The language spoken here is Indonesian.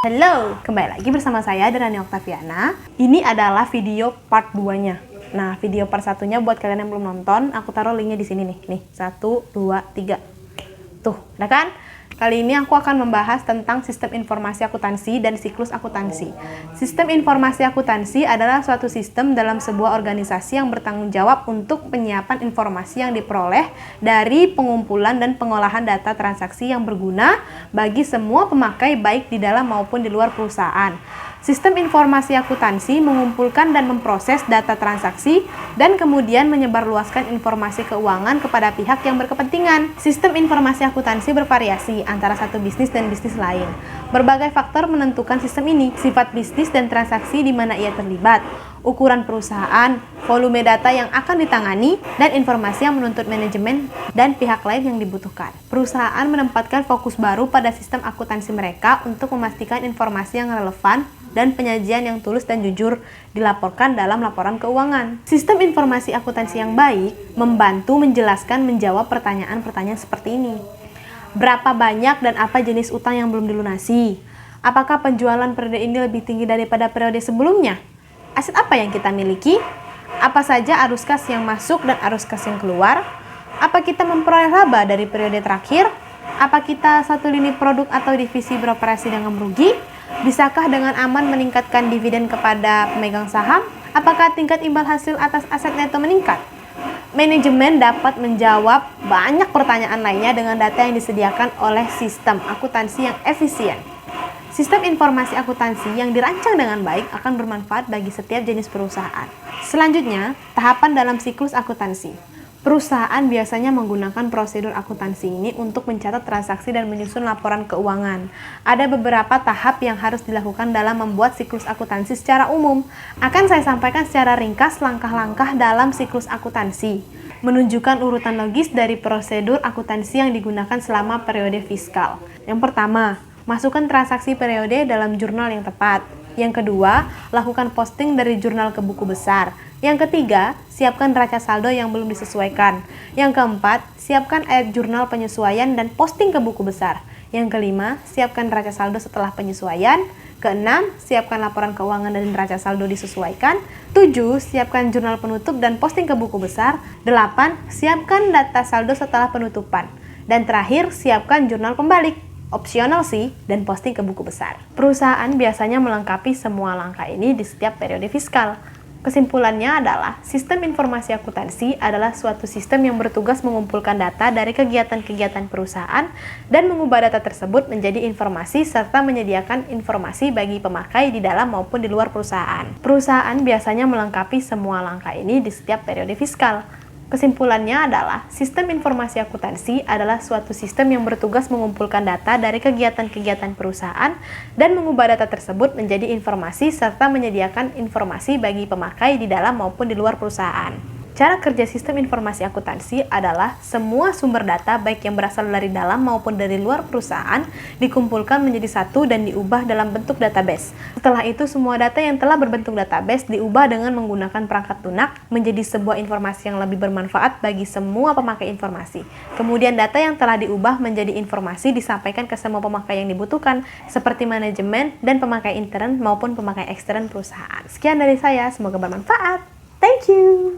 Halo, kembali lagi bersama saya Dharani Oktaviana. Ini adalah video part 2-nya. Nah, video part 1-nya buat kalian yang belum nonton, aku taruh linknya di sini nih. Nih, 1, 2, 3. Tuh, udah kan? Kali ini aku akan membahas tentang sistem informasi akuntansi dan siklus akuntansi. Sistem informasi akuntansi adalah suatu sistem dalam sebuah organisasi yang bertanggung jawab untuk penyiapan informasi yang diperoleh dari pengumpulan dan pengolahan data transaksi yang berguna bagi semua pemakai baik di dalam maupun di luar perusahaan. Sistem informasi akuntansi mengumpulkan dan memproses data transaksi dan kemudian menyebarluaskan informasi keuangan kepada pihak yang berkepentingan. Sistem informasi akuntansi bervariasi antara satu bisnis dan bisnis lain. Berbagai faktor menentukan sistem ini, sifat bisnis dan transaksi di mana ia terlibat, ukuran perusahaan, volume data yang akan ditangani, dan informasi yang menuntut manajemen dan pihak lain yang dibutuhkan. Perusahaan menempatkan fokus baru pada sistem akuntansi mereka untuk memastikan informasi yang relevan dan penyajian yang tulus dan jujur dilaporkan dalam laporan keuangan. Sistem informasi akuntansi yang baik membantu menjelaskan menjawab pertanyaan-pertanyaan seperti ini. Berapa banyak dan apa jenis utang yang belum dilunasi? Apakah penjualan periode ini lebih tinggi daripada periode sebelumnya? Aset apa yang kita miliki? Apa saja arus kas yang masuk dan arus kas yang keluar? Apa kita memperoleh laba dari periode terakhir? Apa kita satu lini produk atau divisi beroperasi dengan merugi? Bisakah dengan aman meningkatkan dividen kepada pemegang saham? Apakah tingkat imbal hasil atas aset neto meningkat? Manajemen dapat menjawab banyak pertanyaan lainnya dengan data yang disediakan oleh sistem akuntansi yang efisien. Sistem informasi akuntansi yang dirancang dengan baik akan bermanfaat bagi setiap jenis perusahaan. Selanjutnya, tahapan dalam siklus akuntansi. Perusahaan biasanya menggunakan prosedur akuntansi ini untuk mencatat transaksi dan menyusun laporan keuangan. Ada beberapa tahap yang harus dilakukan dalam membuat siklus akuntansi secara umum. Akan saya sampaikan secara ringkas langkah-langkah dalam siklus akuntansi, menunjukkan urutan logis dari prosedur akuntansi yang digunakan selama periode fiskal. Yang pertama, masukkan transaksi periode dalam jurnal yang tepat. Yang kedua, lakukan posting dari jurnal ke buku besar. Yang ketiga, siapkan neraca saldo yang belum disesuaikan. Yang keempat, siapkan ayat jurnal penyesuaian dan posting ke buku besar. Yang kelima, siapkan neraca saldo setelah penyesuaian. Keenam, siapkan laporan keuangan dan neraca saldo disesuaikan. 7, siapkan jurnal penutup dan posting ke buku besar. 8, siapkan data saldo setelah penutupan. Dan terakhir, siapkan jurnal pembalik. Opsional sih, dan posting ke buku besar. Perusahaan biasanya melengkapi semua langkah ini di setiap periode fiskal. Kesimpulannya adalah, sistem informasi akuntansi adalah suatu sistem yang bertugas mengumpulkan data dari kegiatan-kegiatan perusahaan dan mengubah data tersebut menjadi informasi serta menyediakan informasi bagi pemakai di dalam maupun di luar perusahaan. Perusahaan biasanya melengkapi semua langkah ini di setiap periode fiskal. Kesimpulannya adalah, sistem informasi akuntansi adalah suatu sistem yang bertugas mengumpulkan data dari kegiatan-kegiatan perusahaan dan mengubah data tersebut menjadi informasi serta menyediakan informasi bagi pemakai di dalam maupun di luar perusahaan. Cara kerja sistem informasi akuntansi adalah semua sumber data baik yang berasal dari dalam maupun dari luar perusahaan dikumpulkan menjadi satu dan diubah dalam bentuk database. Setelah itu semua data yang telah berbentuk database diubah dengan menggunakan perangkat lunak menjadi sebuah informasi yang lebih bermanfaat bagi semua pemakai informasi. Kemudian data yang telah diubah menjadi informasi disampaikan ke semua pemakai yang dibutuhkan seperti manajemen dan pemakai intern maupun pemakai ekstern perusahaan. Sekian dari saya, semoga bermanfaat. Thank you.